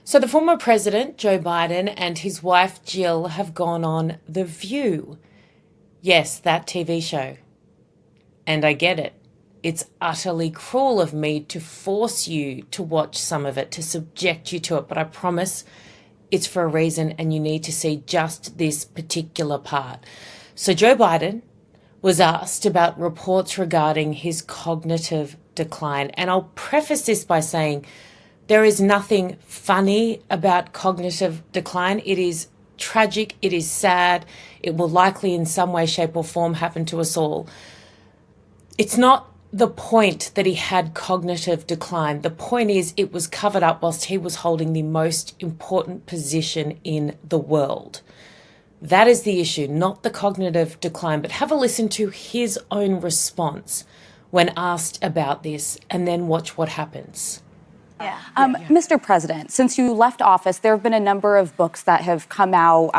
So the former president, Joe Biden, and his wife, Jill, have gone on The View. Yes, that TV show. And I get it. It's utterly cruel of me to force you to watch some of it, to subject you to it, but I promise it's for a reason and you need to see just this particular part. So Joe Biden was asked about reports regarding his cognitive decline. And I'll preface this by saying there is nothing funny about cognitive decline. It is tragic. It is sad. It will likely in some way, shape or form happen to us all. It's not the point that he had cognitive decline. The point is it was covered up whilst he was holding the most important position in the world. That is the issue, not the cognitive decline. But have a listen to his own response when asked about this and then watch what happens. Mr. President, since you left office, there have been a number of books that have come out,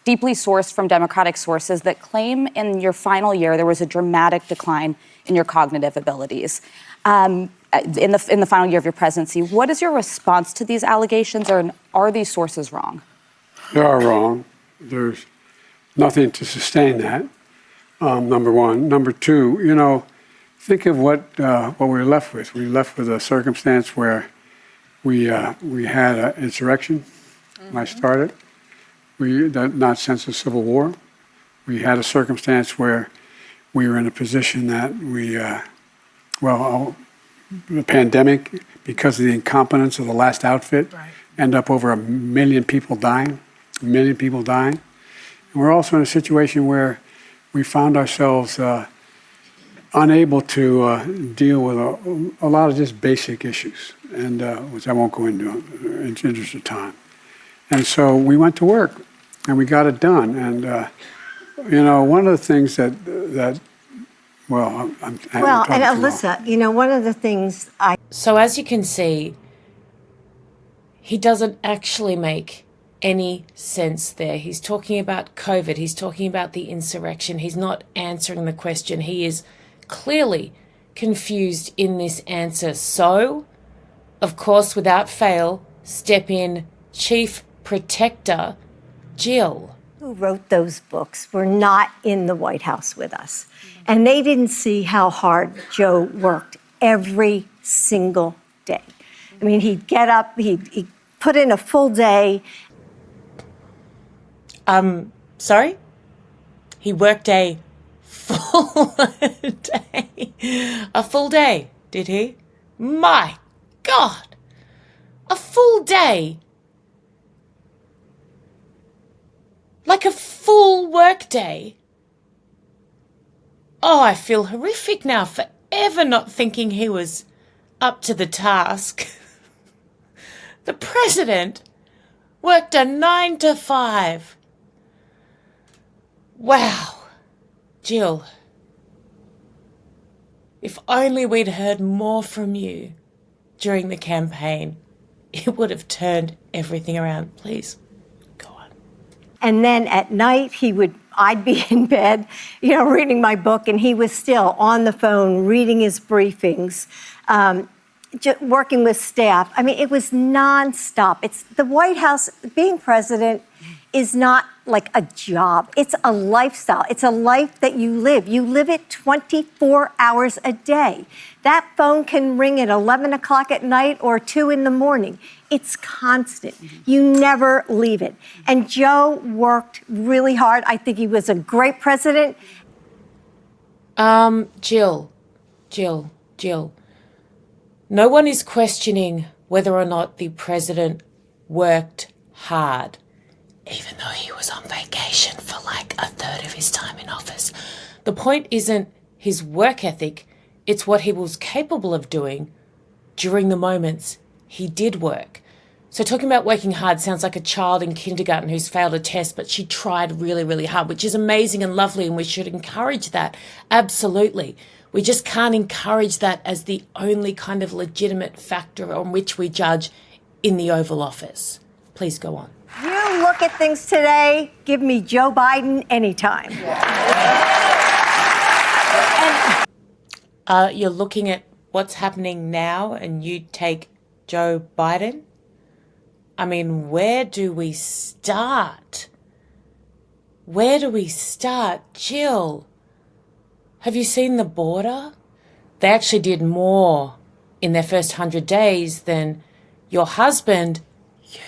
deeply sourced from Democratic sources, that claim in your final year there was a dramatic decline in your cognitive abilities. In the final year of your presidency, what is your response to these allegations, or are these sources wrong? They are wrong. There's nothing to sustain that, number one. Number two, think of what we're left with. We're left with a circumstance where we had an insurrection when I started, not since the Civil War. We had a circumstance where we were in a position that the pandemic, because of the incompetence of the last outfit, end up over 1 million people dying. And we're also in a situation where we found ourselves unable to deal with a lot of just basic issues, and which I won't go into in the interest of time. And so we went to work, and we got it done. And one of the things and Alyssa, one of the things So as you can see, he doesn't actually make any sense there. He's talking about COVID. He's talking about the insurrection. He's not answering the question. He is clearly confused in this answer. So, of course, without fail, step in Chief Protector Jill. who wrote those books were not in the White House with us. And they didn't see how hard Joe worked every single day. I mean, he'd get up, he'd put in a full day. Sorry? He worked a full day. A full day, did he? My God. A full day. Like a full work day. Oh, I feel horrific now, forever not thinking he was up to the task. The president worked a 9 to 5. Wow. Jill, if only we'd heard more from you during the campaign, it would have turned everything around. Please, go on. And then at night, I'd be in bed, reading my book, and he was still on the phone, reading his briefings, working with staff. I mean, it was nonstop. It's the White House, being president is not like a job. It's a lifestyle. It's a life that you live. You live it 24 hours a day. That phone can ring at 11 o'clock at night or 2 in the morning. It's constant. You never leave it. And Joe worked really hard. I think he was a great president. Jill. No one is questioning whether or not the president worked hard, even though he was on vacation for like a third of his time in office. The point isn't his work ethic, it's what he was capable of doing during the moments he did work. So talking about working hard sounds like a child in kindergarten who's failed a test, but she tried really, really hard, which is amazing and lovely, and we should encourage that. Absolutely. We just can't encourage that as the only kind of legitimate factor on which we judge in the Oval Office. Please go on. You look at things today, give me Joe Biden anytime. You're looking at what's happening now and you take Joe Biden? I mean, where do we start? Where do we start? Jill, have you seen the border? They actually did more in their first 100 days than your husband, you,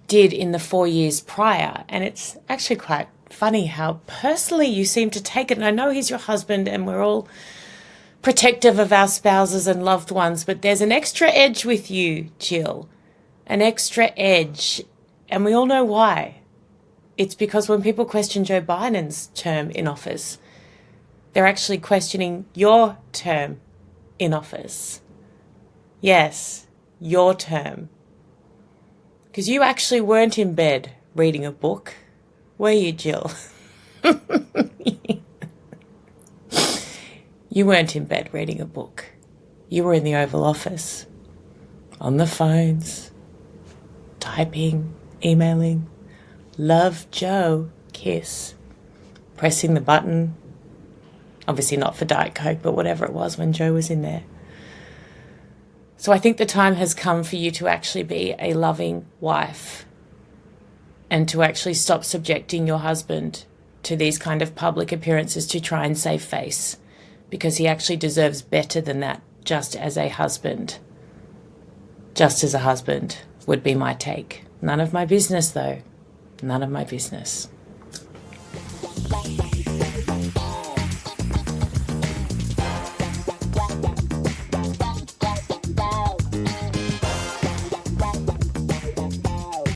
did in the 4 years prior. And it's actually quite funny how personally you seem to take it. And I know he's your husband and we're all protective of our spouses and loved ones, but there's an extra edge with you, Jill. An extra edge. And we all know why. It's because when people question Joe Biden's term in office, they're actually questioning your term in office. Yes, your term. Because you actually weren't in bed reading a book, were you, Jill? You weren't in bed reading a book. You were in the Oval Office, on the phones, typing, emailing, love Joe, kiss, pressing the button. Obviously not for Diet Coke, but whatever it was when Joe was in there. So I think the time has come for you to actually be a loving wife and to actually stop subjecting your husband to these kind of public appearances to try and save face, because he actually deserves better than that just as a husband. Just as a husband would be my take. None of my business, though. None of my business.